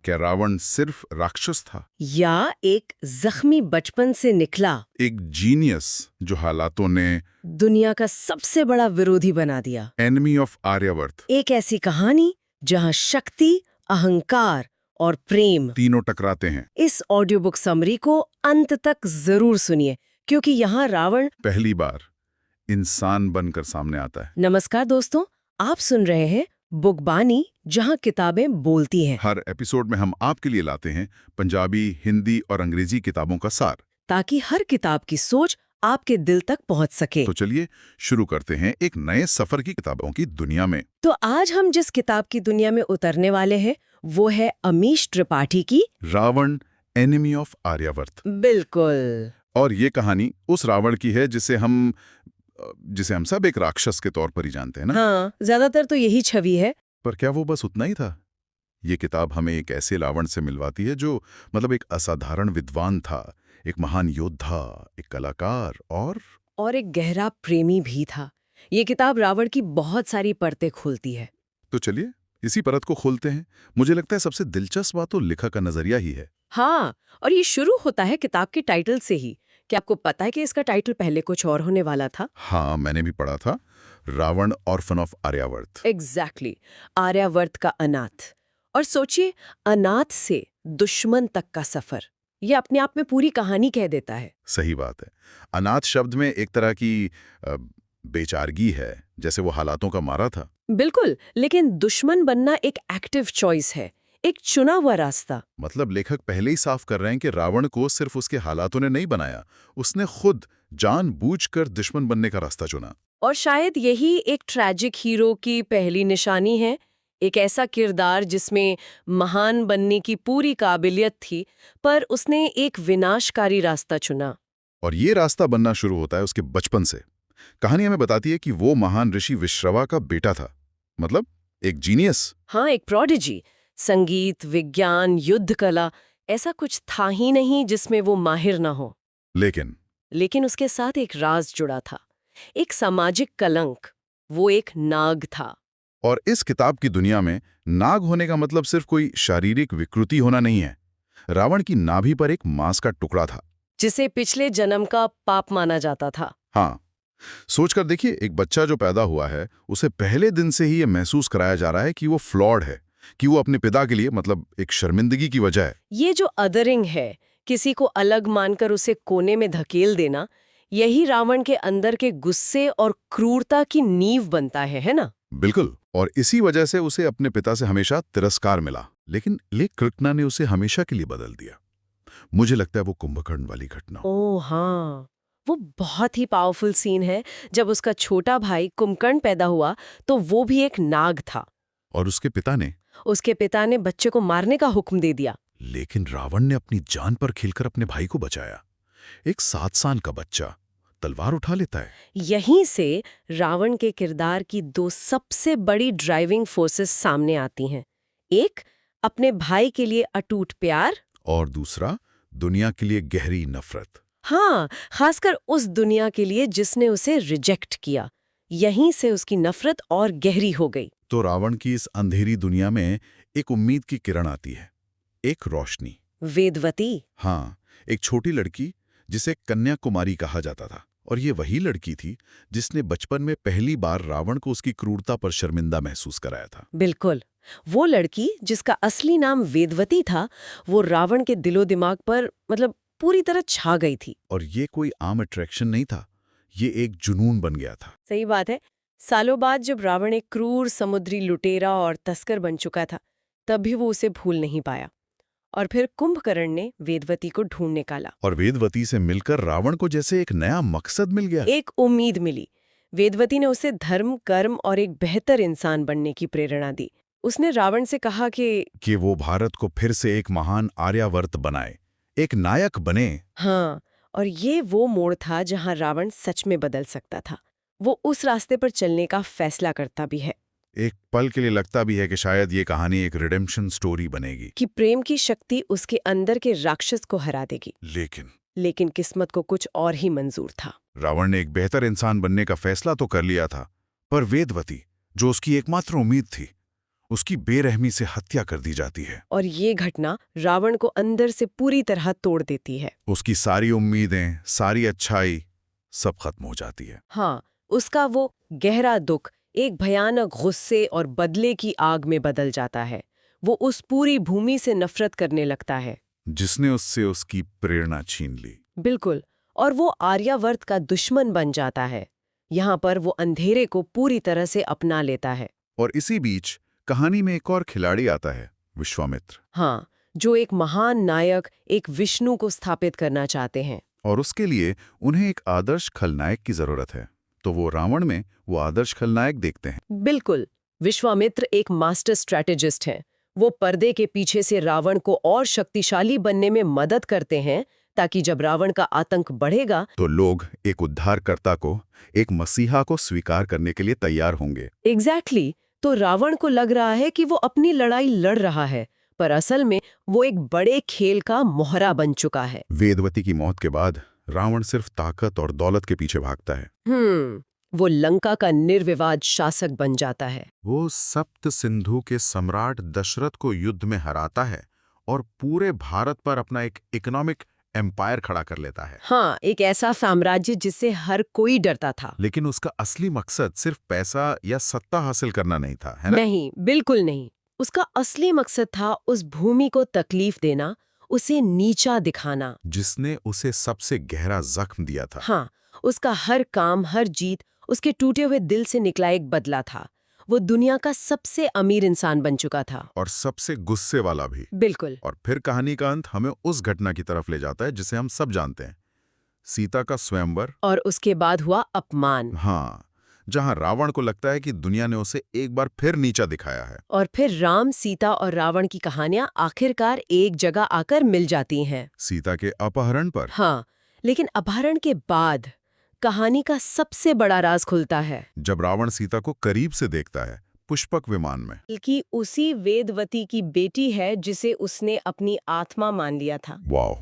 क्या रावण सिर्फ राक्षस था, या एक जख्मी बचपन से निकला एक जीनियस जो हालातों ने दुनिया का सबसे बड़ा विरोधी बना दिया? एनिमी ऑफ आर्यवर्त एक ऐसी कहानी जहां शक्ति, अहंकार और प्रेम तीनों टकराते हैं। इस ऑडियो बुक समरी को अंत तक जरूर सुनिए, क्योंकि यहाँ रावण पहली बार इंसान बनकर सामने आता है। नमस्कार दोस्तों, आप सुन रहे हैं बुकबानी, जहां किताबें बोलती हैं, हर एपिसोड में हम आपके लिए लाते हैं पंजाबी, हिंदी और अंग्रेजी किताबों का सार, ताकि हर किताब की सोच आपके दिल तक पहुंच सके। तो चलिए शुरू करते हैं एक नए सफर की किताबों की दुनिया में। तो आज हम जिस किताब की दुनिया में उतरने वाले हैं वो है अमीश त्रिपाठी की रावण, एनिमी ऑफ आर्यवर्त। बिल्कुल। और ये कहानी उस रावण की है जिसे हम सब एक राक्षस के तौर पर ही जानते हैं ना। हाँ, ज्यादातर तो यही छवि है। पर क्या वो बस उतना ही था? ये किताब हमें एक ऐसे रावण से मिलवाती है जो एक असाधारण विद्वान था, एक महान योद्धा, एक कलाकार और एक गहरा प्रेमी भी था। ये किताब रावण की बहुत सारी परतें खोलती है। तो चलिए इसी परत को खोलते हैं। मुझे लगता है सबसे दिलचस्प बात तो लेखक का नजरिया ही है। हाँ, और ये शुरू होता है किताब के टाइटल से ही। क्या आपको पता है कि इसका टाइटल पहले कुछ और होने वाला था? हाँ, मैंने भी पढ़ा था, Ravan orphan of Aryavarta. Exactly, Aryavarta का अनाथ। और सोचिए, अनाथ से दुश्मन तक का सफर, ये अपने आप में पूरी कहानी कह देता है। सही बात है। अनाथ शब्द में एक तरह की बेचारगी है, जैसे वो हालातों का मारा था। बिल्कुल, लेकिन दुश्मन बनना एक एक्टिव चॉइस है, एक चुना हुआ रास्ता। मतलब लेखक पहले ही साफ कर रहे हैं कि रावण को सिर्फ उसके हालातों ने नहीं बनाया, उसने खुद जानबूझकर दुश्मन बनने का रास्ता चुना। और शायद यही एक ट्रैजिक हीरो की पहली निशानी है, एक ऐसा किरदार जिसमें महान बनने की पूरी काबिलियत थी, पर उसने एक विनाशकारी रास्ता चुना। और ये रास्ता बनना शुरू होता है उसके बचपन से। कहानी हमें बताती है कि वो महान ऋषि विश्रवा का बेटा था, मतलब एक जीनियस। हाँ, एक प्रोडिजी। संगीत, विज्ञान, युद्ध कला, ऐसा कुछ था ही नहीं जिसमें वो माहिर ना हो। लेकिन उसके साथ एक राज जुड़ा था, एक सामाजिक कलंक। वो एक नाग था। और इस किताब की दुनिया में नाग होने का मतलब सिर्फ कोई शारीरिक विकृति होना नहीं है। रावण की नाभि पर एक मांस का टुकड़ा था, जिसे पिछले जन्म का पाप माना जाता था। हाँ, सोचकर देखिए, एक बच्चा जो पैदा हुआ है उसे पहले दिन से ही ये महसूस कराया जा रहा है कि वो फ्लॉड है, कि वो अपने पिता के लिए एक शर्मिंदगी की वजह है। ये जो अदरिंग है, किसी को अलग मानकर उसे कोने में धकेल देना, यही रावण के अंदर के गुस्से और क्रूरता की नींव बनता है ना? बिल्कुल। और इसी वजह से उसे अपने पिता से हमेशा तिरस्कार मिला, लेकिन कृष्णा ने उसे हमेशा के लिए बदल दिया। मुझे लगता है वो कुंभकर्ण वाली घटना। ओह हाँ, वो बहुत ही पावरफुल सीन है। जब उसका छोटा भाई कुंभकर्ण पैदा हुआ तो वो भी एक नाग था, और उसके पिता ने बच्चे को मारने का हुक्म दे दिया। लेकिन रावण ने अपनी जान पर खेलकर अपने भाई को बचाया। एक 7 साल का बच्चा तलवार उठा लेता है। यहीं से रावण के किरदार की दो सबसे बड़ी ड्राइविंग फोर्सेस सामने आती हैं। एक, अपने भाई के लिए अटूट प्यार, और दूसरा, दुनिया के लिए गहरी नफरत। हाँ, खासकर उस दुनिया के लिए जिसने उसे रिजेक्ट किया। यहीं से उसकी नफरत और गहरी हो गई। तो रावण की इस अंधेरी दुनिया में एक उम्मीद की किरण आती है, एक रोशनी। वेदवती। हाँ, एक छोटी लड़की जिसे कन्याकुमारी कहा जाता था। और ये वही लड़की थी जिसने बचपन में पहली बार रावण को उसकी क्रूरता पर शर्मिंदा महसूस कराया था। बिल्कुल, वो लड़की जिसका असली नाम वेदवती था, वो रावण के दिलो दिमाग पर पूरी तरह छा गई थी। और ये कोई आम अट्रैक्शन नहीं था, ये एक जुनून बन गया था। सही बात है। सालों बाद जब रावण एक क्रूर समुद्री लुटेरा और तस्कर बन चुका था, तब भी वो उसे भूल नहीं पाया। और फिर कुंभकर्ण ने वेदवती को ढूंढ निकाला। और वेदवती से मिलकर रावण को जैसे एक नया मकसद मिल गया, एक उम्मीद मिली। वेदवती ने उसे धर्म, कर्म और एक बेहतर इंसान बनने की प्रेरणा दी। उसने रावण से कहा कि वो भारत को फिर से एक महान आर्यावर्त बनाए, एक नायक बने। हाँ, और ये वो मोड़ था जहां रावण सच में बदल सकता था। वो उस रास्ते पर चलने का फैसला करता भी है। एक पल के लिए लगता भी है कि शायद ये कहानी एक रिडेम्पशन स्टोरी बनेगी, कि प्रेम की शक्ति उसके अंदर के राक्षस को हरा देगी। लेकिन किस्मत को कुछ और ही मंजूर था। रावण ने एक बेहतर इंसान बनने का फैसला तो कर लिया था, पर वेदवती, जो उसकी एकमात्र उम्मीद थी, उसकी बेरहमी से हत्या कर दी जाती है। और ये घटना रावण को अंदर से पूरी तरह तोड़ देती है। उसकी सारी उम्मीदें, सारी अच्छाई सब खत्म हो जाती है। हाँ, उसका वो गहरा दुख एक भयानक गुस्से और बदले की आग में बदल जाता है। वो उस पूरी भूमि से नफरत करने लगता है, जिसने उससे उसकी प्रेरणा छीन ली। बिल्कुल, और वो आर्यावर्त का दुश्मन बन जाता है। यहाँ पर वो अंधेरे को पूरी तरह से अपना लेता है। और इसी बीच कहानी में एक और खिलाड़ी आता है, विश्वामित्र। हाँ, जो एक महान नायक, एक विष्णु को स्थापित करना चाहते हैं। और उसके लिए उन्हें एक आदर्श खलनायक की जरूरत है। तो वो रावण में वो आदर्श खलनायक देखते हैं। बिल्कुल, विश्वामित्र एक मास्टर स्ट्रैटेजिस्ट हैं। वो पर्दे के पीछे से रावण को और शक्तिशाली बनने में मदद करते हैं, ताकि जब रावण का आतंक बढ़ेगा तो लोग एक उद्धारकर्ता को, एक मसीहा को स्वीकार करने के लिए तैयार होंगे। एग्जैक्टली। तो रावण को लग रहा है कि वो अपनी लड़ाई लड़ रहा है, पर असल में वो एक बड़े खेल का मोहरा बन चुका है। वेदवती की मौत के बाद रावण सिर्फ ताकत और दौलत के पीछे भागता है। वो लंका का निर्विवाद शासक बन जाता है। वो सप्त सिंधु के सम्राट दशरथ को युद्ध में हराता है और पूरे भारत पर अपना एक इकोनॉमिक एम्पायर खड़ा कर लेता है। हाँ, एक ऐसा साम्राज्य जिससे हर कोई डरता था। लेकिन उसका असली मकसद सिर्फ पैसा या सत्ता हासिल करना नहीं था, है ना? नहीं, बिल्कुल नहीं। उसका असली मकसद था उस भूमि को तकलीफ देना, उसे नीचा दिखाना। जिसने उसे सबसे गहरा जख्म दिया था। हाँ, उसका हर काम, हर जीत उसके टूटे हुए दिल से निकला एक बदला था। वो दुनिया का सबसे अमीर इंसान बन चुका था। और सबसे गुस्से वाला भी। बिल्कुल। और फिर कहानी का अंत हमें उस घटना की तरफ ले जाता है जिसे हम सब जानते हैं, सीता का स्वयंवर। और उसके बाद हुआ अपमान। हाँ, जहां रावण को लगता है कि दुनिया ने उसे एक बार फिर नीचा दिखाया है। और फिर राम, सीता और रावण की कहानियां आखिरकार एक जगह आकर मिल जाती हैं। सीता के अपहरण पर। हाँ, लेकिन अपहरण के बाद कहानी का सबसे बड़ा राज खुलता है। जब रावण सीता को करीब से देखता है, पुष्पक विमान में। बल्कि उसी वेदवती की बेटी है जिसे उसने अपनी आत्मा मान लिया था। वाह,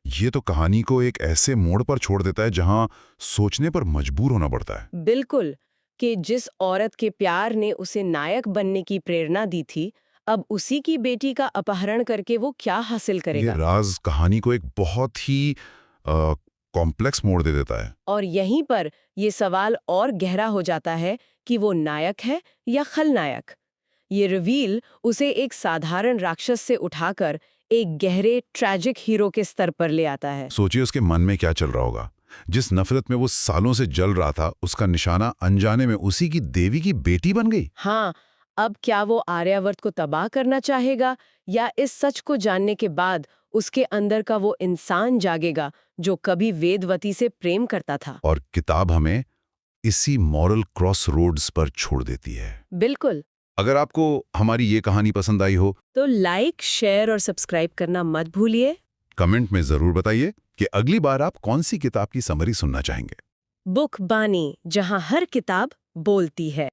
ये तो कहानी को एक ऐसे मोड़ पर छोड़ देता है जहां सोचने पर मजबूर होना पड़ता है। बिल्कुल, कि जिस औरत के प्यार ने उसे नायक बनने की प्रेरणा दी थी, अब उसी की बेटी का अपहरण करके वो क्या हासिल करेगा? ये राज कहानी को एक बहुत ही कॉम्प्लेक्स मोड़ दे देता है। और यहीं पर ये सवाल और गहरा हो जाता है कि वो नायक है या खलनायक। ये रिवील उसे एक साधारण राक्षस से उठाकर एक गहरे ट्रैजिक हीरो के स्तर पर ले आता है। सोचिए उसके मन में क्या चल रहा होगा। जिस नफरत में वो सालों से जल रहा था, उसका निशाना अनजाने में उसी की देवी की बेटी बन गई। हाँ, अब क्या वो आर्यावर्त को तबाह करना चाहेगा, या इस सच को जानने के बाद उसके अंदर का वो इंसान जागेगा जो कभी वेदवती से प्रेम करता था? और किताब हमें इसी मॉरल क्रॉस रोड्स पर छोड़ देती है। बिल्कुल। अगर आपको हमारी ये कहानी पसंद आई हो तो लाइक, शेयर और सब्सक्राइब करना मत भूलिए। कमेंट में जरूर बताइए कि अगली बार आप कौन सी किताब की समरी सुनना चाहेंगे। बुक बानी, जहां हर किताब बोलती है।